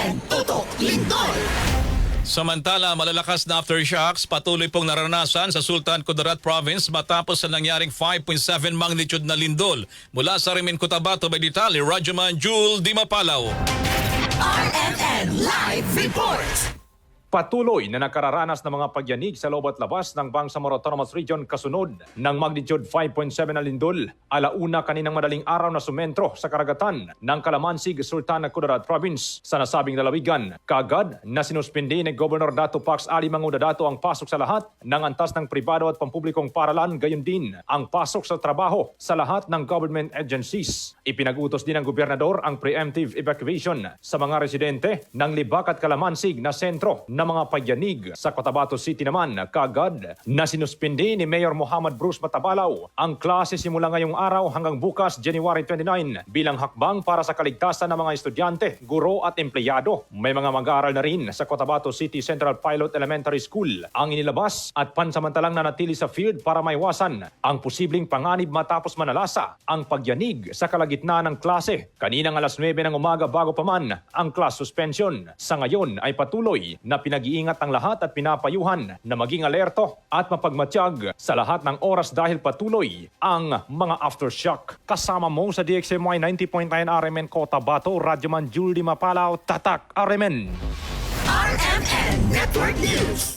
RMN Tutok Lindol. Samantala, malalakas na aftershocks patuloy pong naranasan sa Sultan Kudarat Province matapos sa nangyaring 5.7 magnitude na lindol. Mula sa Rimin Cotabato, may detalye, Rajaman Jul Di Mapalaw. RMN Live Report. Patuloy na nakararanas ng mga pagyanig sa loob at labas ng Bangsamoro Autonomous Region kasunod ng magnitude 5.7 na lindol. Alauna kaninang madaling araw na sumentro sa karagatan ng Calamansig, Sultan Kudarat Province sa nasabing lalawigan. Kaagad na sinuspindi ni Governor Dato Pax Ali Manguda Dato ang pasok sa lahat ng antas ng pribado at pampublikong paralan, gayon din ang pasok sa trabaho sa lahat ng government agencies. Ipinag-utos din ng gobernador ang preemptive evacuation sa mga residente ng Libak at Calamansig na sentro na mga pagyanig. Sa Cotabato City naman, kaagad na sinuspindi ni Mayor Muhammad Bruce Matabalaw ang klase simula ngayong araw hanggang bukas January 29 bilang hakbang para sa kaligtasan ng mga estudyante, guro at empleyado. May mga mag-aaral na rin sa Cotabato City Central Pilot Elementary School ang inilabas at pansamantalang nanatili sa field para maiwasan ang posibleng panganib matapos manalasa ang pagyanig sa kalagitnaan ng klase. Kaninang alas 9 ng umaga bago pa man ang class suspension. Sa ngayon ay patuloy na pinag-iingat ang lahat at pinapayuhan na maging alerto at mapagmatiyag sa lahat ng oras dahil patuloy ang mga aftershock. Kasama mo sa DXMY 90.9 RMN Cotabato, Radyoman Jul Di Mapalaw, Tatak RMN. RMN Network News.